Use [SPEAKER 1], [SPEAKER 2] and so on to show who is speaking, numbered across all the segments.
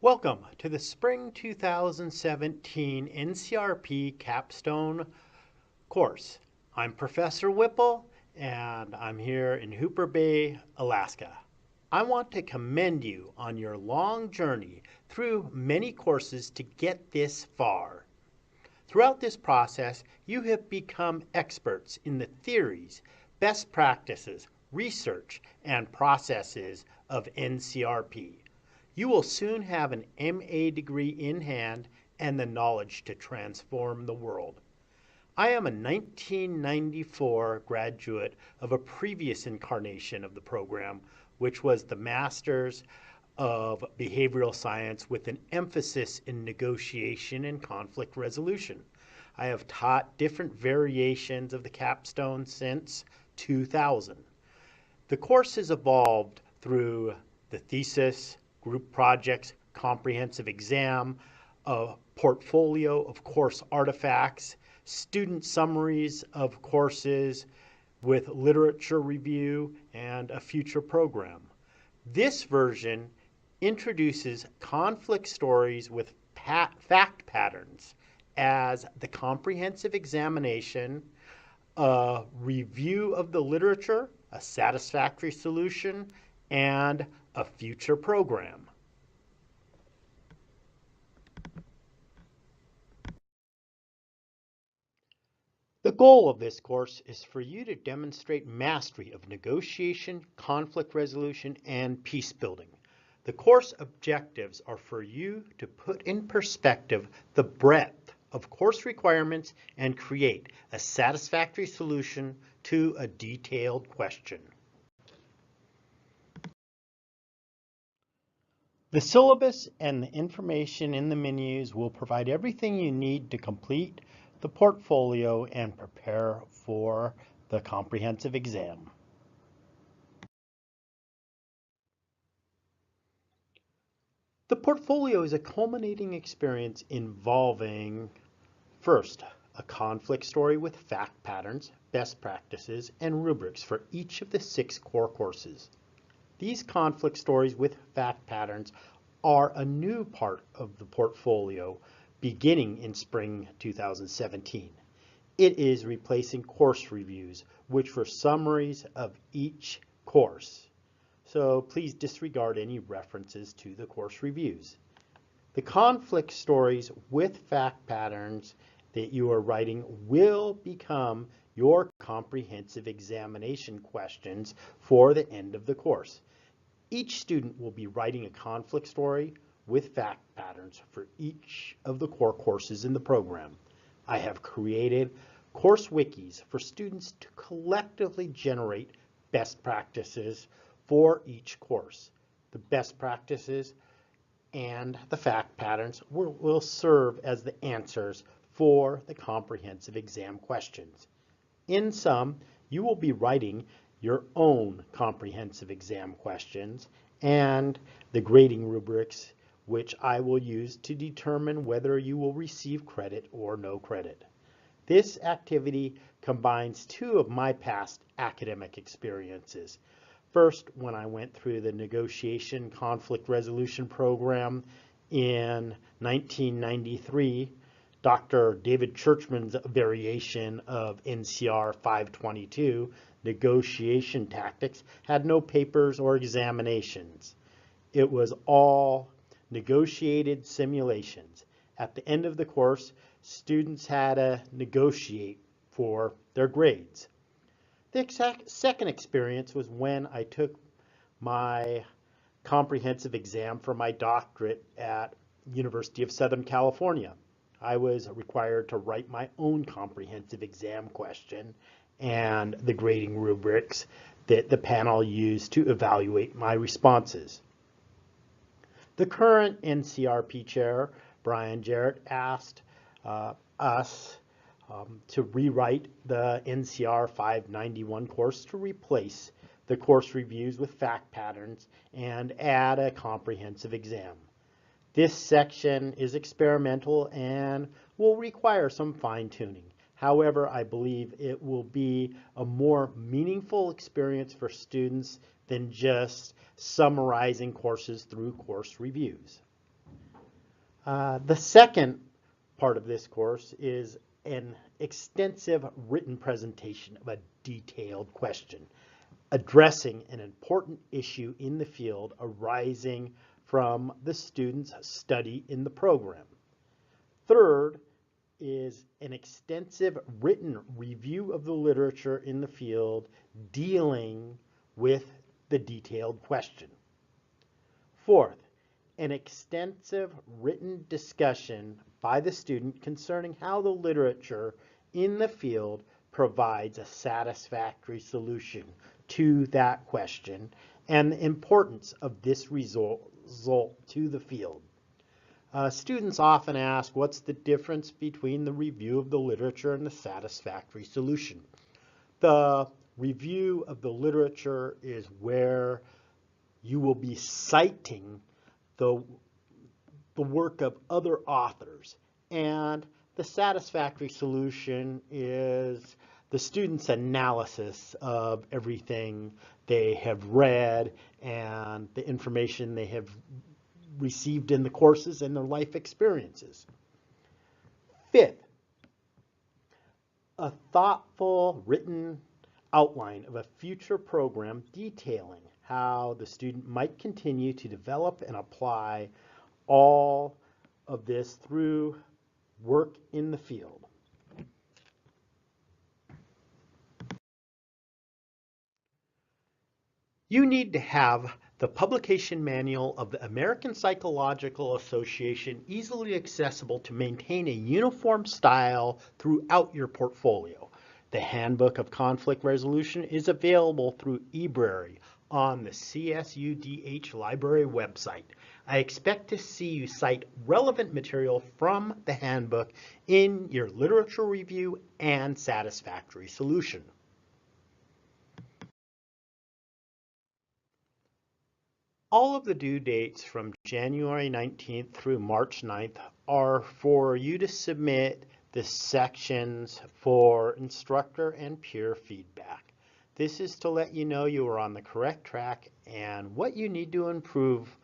[SPEAKER 1] Welcome to the Spring 2017 NCRP Capstone course. I'm Professor Whipple and I'm here in Hooper Bay, Alaska. I want to commend you on your long journey through many courses to get this far. Throughout this process, you have become experts in the theories, best practices, research, and processes of NCRP. You will soon have an MA degree in hand and the knowledge to transform the world. I am a 1994 graduate of a previous incarnation of the program, which was the Master's of Behavioral Science with an emphasis in negotiation and conflict resolution. I have taught different variations of the capstone since 2000. The course has evolved through the thesis, group projects, comprehensive exam, a portfolio of course artifacts, student summaries of courses with literature review, and a future program. This version introduces conflict stories with fact patterns as the comprehensive examination, a review of the literature, a satisfactory solution, and a future program. The goal of this course is for you to demonstrate mastery of negotiation, conflict resolution, and peace building. The course objectives are for you to put in perspective the breadth of course requirements and create a satisfactory solution to a detailed question. The syllabus and the information in the menus will provide everything you need to complete the portfolio and prepare for the comprehensive exam. The portfolio is a culminating experience involving, first, a conflict story with fact patterns, best practices, and rubrics for each of the 6 core courses. These conflict stories with fact patterns are a new part of the portfolio beginning in spring 2017. It is replacing course reviews, which were summaries of each course. So please disregard any references to the course reviews. The conflict stories with fact patterns that you are writing will become your comprehensive examination questions for the end of the course. Each student will be writing a conflict story with fact patterns for each of the core courses in the program. I have created course wikis for students to collectively generate best practices for each course. The best practices and the fact patterns will serve as the answers for the comprehensive exam questions. In sum, you will be writing your own comprehensive exam questions and the grading rubrics, which I will use to determine whether you will receive credit or no credit. This activity combines 2 of my past academic experiences. First, when I went through the negotiation conflict resolution program in 1993, Dr. David Churchman's variation of NCR 522, negotiation tactics, had no papers or examinations. It was all negotiated simulations. At the end of the course, students had to negotiate for their grades. The second experience was when I took my comprehensive exam for my doctorate at University of Southern California. I was required to write my own comprehensive exam question and the grading rubrics that the panel used to evaluate my responses. The current NCRP chair, Brian Jarrett, asked us to rewrite the NCR 591 course to replace the course reviews with fact patterns and add a comprehensive exam. This section is experimental and will require some fine-tuning. However, I believe it will be a more meaningful experience for students than just summarizing courses through course reviews. The second part of this course is an extensive written presentation of a detailed question addressing an important issue in the field arising from the student's study in the program. Third is an extensive written review of the literature in the field dealing with the detailed question. Fourth, an extensive written discussion by the student concerning how the literature in the field provides a satisfactory solution to that question and the importance of this result to the field. Students often ask, what's the difference between the review of the literature and the satisfactory solution? The review of the literature is where you will be citing the work of other authors, and the satisfactory solution is the student's analysis of everything they have read and the information they have received in the courses and their life experiences. Fifth, a thoughtful written outline of a future program detailing how the student might continue to develop and apply all of this through work in the field. You need to have the publication manual of the American Psychological Association easily accessible to maintain a uniform style throughout your portfolio. The Handbook of Conflict Resolution is available through eBrary on the CSUDH Library website. I expect to see you cite relevant material from the handbook in your literature review and satisfactory solution. All of the due dates from January 19th through March 9th are for you to submit the sections for instructor and peer feedback. This is to let you know you are on the correct track and what you need to improve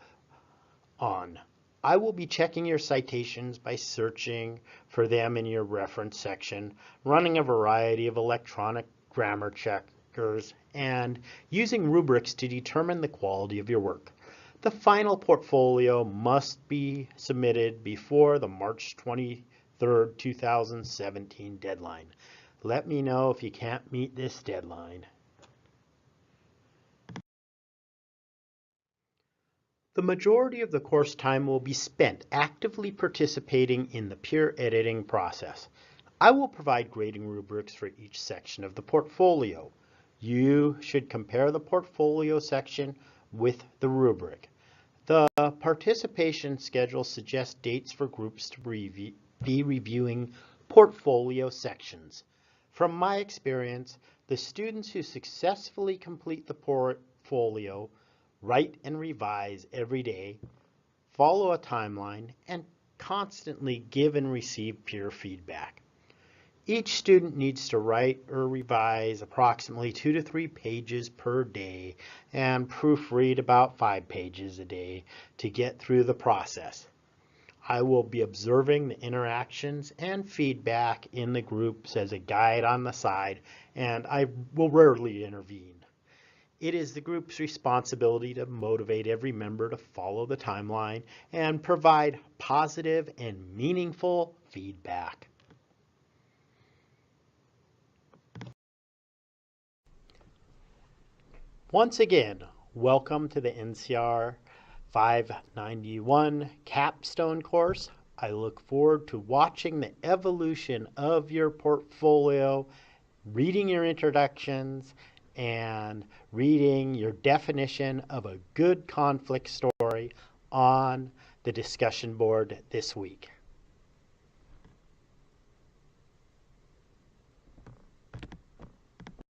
[SPEAKER 1] on. I will be checking your citations by searching for them in your reference section, running a variety of electronic grammar checkers, and using rubrics to determine the quality of your work. The final portfolio must be submitted before the March 23rd, 2017 deadline. Let me know if you can't meet this deadline. The majority of the course time will be spent actively participating in the peer editing process. I will provide grading rubrics for each section of the portfolio. You should compare the portfolio section with the rubric. The participation schedule suggests dates for groups to be reviewing portfolio sections. From my experience, the students who successfully complete the portfolio write and revise every day, follow a timeline, and constantly give and receive peer feedback. Each student needs to write or revise approximately 2 to 3 pages per day and proofread about 5 pages a day to get through the process. I will be observing the interactions and feedback in the groups as a guide on the side, and I will rarely intervene. It is the group's responsibility to motivate every member to follow the timeline and provide positive and meaningful feedback. Once again, welcome to the NCR 591 capstone course. I look forward to watching the evolution of your portfolio, reading your introductions, and reading your definition of a good conflict story on the discussion board this week.